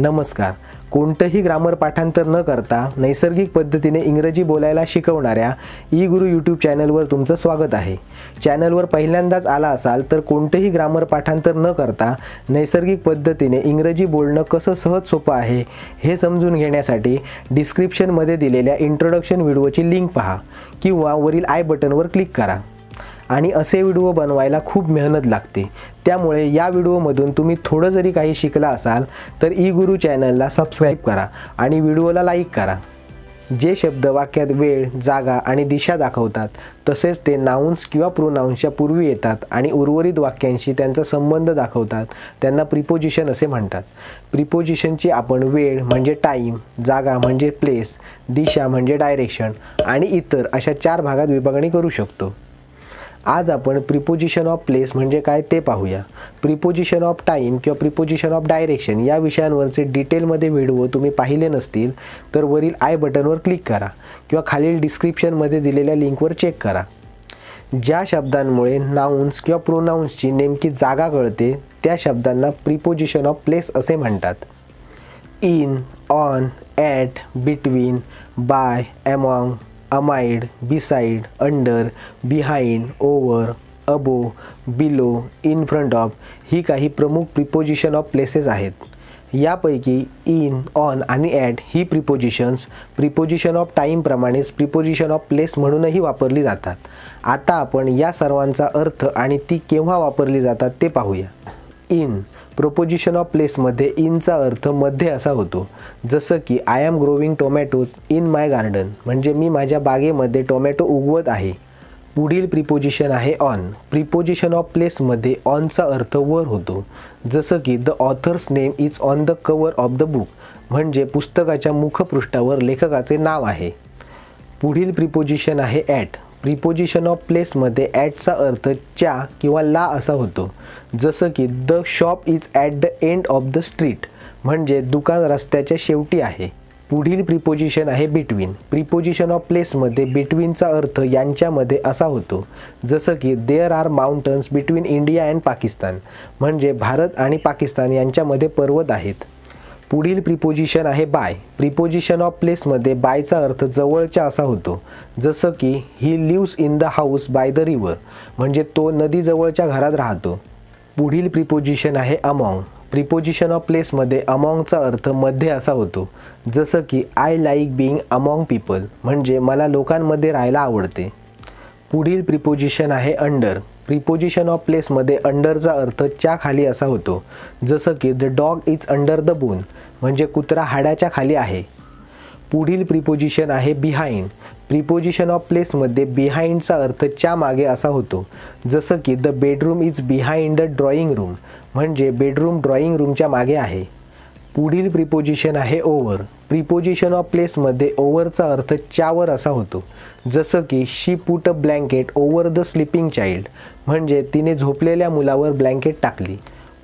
नमस्कार. कोणतंही ग्रामर पाठांतर न करता नैसर्गिक पद्धतीने इंग्रजी बोलायला शिकवणाऱ्या ई गुरु यूट्यूब चॅनलवर तुमचं स्वागत आहे. चॅनलवर पहिल्यांदाच आला असाल तर कोणतेही ग्रामर पाठांतर न करता नैसर्गिक पद्धतीने इंग्रजी बोलणं कसं सहज सोपं आहे हे समजून घेण्यासाठी डिस्क्रिप्शनमध्ये दिलेल्या इंट्रोडक्शन व्हिडिओची लिंक पहा किंवा वरील आय बटनवर क्लिक करा. आणि असे व्हिडिओ बनवायला खूप मेहनत लागते. त्यामुळे या व्हिडिओमधून तुम्ही थोडं जरी काही शिकला असाल तर ई गुरु चॅनलला सबस्क्राईब करा आणि व्हिडिओला लाईक करा. जे शब्द वाक्यात वेळ, जागा आणि दिशा दाखवतात तसेच ते नाउन्स किंवा प्रोनाउन्सच्या पूर्वी येतात आणि उर्वरित वाक्यांशी त्यांचा संबंध दाखवतात त्यांना प्रिपोजिशन असे म्हणतात. प्रिपोजिशनची आपण वेळ म्हणजे टाईम, जागा म्हणजे प्लेस, दिशा म्हणजे डायरेक्शन आणि इतर अशा 4 भागात विभागणी करू शकतो. आज आपण प्रिपोजिशन ऑफ प्लेस म्हणजे काय ते पाहूया. प्रिपोजिशन ऑफ टाईम किंवा प्रिपोजिशन ऑफ डायरेक्शन या विषयांवरचे डिटेलमध्ये व्हिडिओ तुम्ही पाहिले नसतील तर वरील आय बटनवर क्लिक करा किंवा खालील डिस्क्रिप्शनमध्ये दिलेल्या लिंकवर चेक करा. ज्या शब्दांमुळे नाउन्स किंवा प्रोनाउन्सची नेमकी जागा कळते त्या शब्दांना प्रिपोजिशन ऑफ प्लेस असे म्हणतात. In, on, at, between, by, among, amid, beside, under, behind, over, above, below, in front of ही काही प्रमुख प्रिपोजिशन ऑफ प्लेसेस आहेत. यापैकी इन, ऑन आणि ॲट ही प्रिपोजिशन्स प्रिपोजिशन ऑफ टाईमप्रमाणेच प्रिपोजिशन ऑफ प्लेस म्हणूनही वापरली जातात. आता आपण या सर्वांचा अर्थ आणि ती केव्हा वापरली जातात ते पाहूया. इन प्रोपोजिशन ऑफ प्लेसमध्ये इनचा अर्थ मध्ये असा होतो, जसं की I am growing tomatoes in my garden म्हणजे मी माझ्या बागेमध्ये टोमॅटो उगवत आहे. पुढील प्रिपोजिशन आहे ऑन. प्रिपोजिशन ऑफ प्लेसमध्ये ऑनचा अर्थ वर होतो, जसं की the author's name is on the cover of the book म्हणजे पुस्तकाच्या मुखपृष्ठावर लेखकाचे नाव आहे. पुढील प्रिपोजिशन आहे ॲट. प्रिपोजिशन ऑफ प्लेसमध्ये ॲटचा अर्थ च्या किंवा ला असा होतो, जसं की the shop is at the end of the street म्हणजे दुकान रस्त्याच्या शेवटी आहे. पुढील प्रिपोजिशन आहे बिटवीन. प्रिपोजिशन ऑफ प्लेसमध्ये बिटवीनचा अर्थ यांच्यामध्ये असा होतो, जसं की there are mountains between India and Pakistan म्हणजे भारत आणि पाकिस्तान यांच्यामध्ये पर्वत आहेत. पुढील प्रिपोजिशन आहे बाय. प्रिपोजिशन ऑफ प्लेसमध्ये बायचा अर्थ जवळच्या असा होतो, जसं की he lives in the house by the river म्हणजे तो नदीजवळच्या घरात राहतो. पुढील प्रिपोजिशन आहे अमॉंग. प्रिपोजिशन ऑफ प्लेसमध्ये अमॉंगचा अर्थ मध्ये असा होतो, जसं की I like being among people म्हणजे मला लोकांमध्ये राहायला आवडते. पुढील प्रिपोजिशन आहे अंडर. प्रिपोजिशन ऑफ प्लेसमध्ये अंडरचा अर्थ च्या खाली असा होतो, जसं की the dog is under the bone म्हणजे कुत्रा हाडाच्या खाली आहे. पुढील प्रिपोजिशन आहे बिहाइंड. प्रिपोजिशन ऑफ प्लेसमध्ये बिहाइंडचा अर्थ च्या मागे असा होतो, जसं की the bedroom is behind the drawing room म्हणजे बेडरूम ड्रॉइंग रूमच्या मागे आहे. पुढील प्रिपोजिशन आहे ओव्हर. प्रिपोजिशन ऑफ प्लेसमध्ये ओव्हरचा अर्थ च्यावर असा होतो, जसं की she put a blanket over the sleeping child म्हणजे तिने झोपलेल्या मुलावर ब्लँकेट टाकली.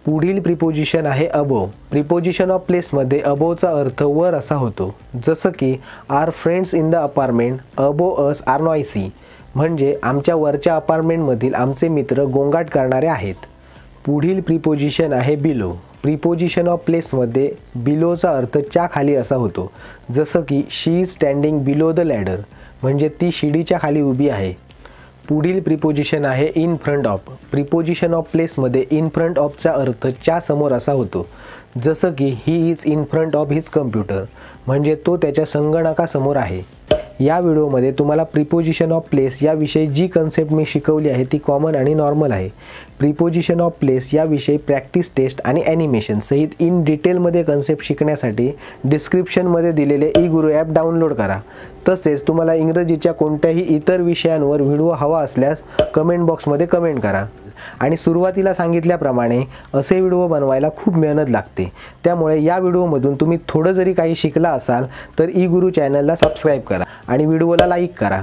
पुढील प्रिपोजिशन आहे अबोव. प्रिपोजिशन ऑफ प्लेसमध्ये अबोवचा अर्थ वर असा होतो, जसं की our friends in the apartment above us are noisy म्हणजे आमच्या वरच्या अपार्टमेंटमधील आमचे मित्र गोंगाट करणारे आहेत. पुढील प्रिपोजिशन आहे बिलो. प्रिपोजिशन ऑफ प्लेसमध्ये बिलोचा अर्थ च्या खाली असा होतो, जसं की she is standing below the ladder म्हणजे ती शिडीच्या खाली उभी आहे. पुढील प्रिपोजिशन आहे in front of. Preposition of प्लेसमध्ये इन फ्रंट ऑफचा अर्थ च्या समोर असा होतो, जसं की he is in front of his computer म्हणजे तो त्याच्या संगणकासमोर आहे. या व्हिडिओमध्ये तुम्हाला प्रिपोजिशन ऑफ प्लेस याविषयी जी कन्सेप्ट मी शिकवली आहे ती कॉमन आणि नॉर्मल आहे. प्रिपोजिशन ऑफ प्लेस याविषयी प्रॅक्टिस टेस्ट आणि ॲनिमेशन सहित इन डिटेलमध्ये कन्सेप्ट शिकण्यासाठी डिस्क्रिप्शनमध्ये दिलेले ई गुरु ॲप डाउनलोड करा. तसेच तुम्हाला इंग्रजीच्या कोणत्याही इतर विषयांवर व्हिडिओ हवा असल्यास कमेंट बॉक्समध्ये कमेंट करा. आणि सुरुवातीला सांगितल्याप्रमाणे असे व्हिडिओ बनवायला खूप मेहनत लागते. त्यामुळे या व्हिडिओमधून तुम्ही थोडं जरी काही शिकला असाल तर ई गुरु चॅनलला सबस्क्राईब करा आणि व्हिडिओला लाईक करा.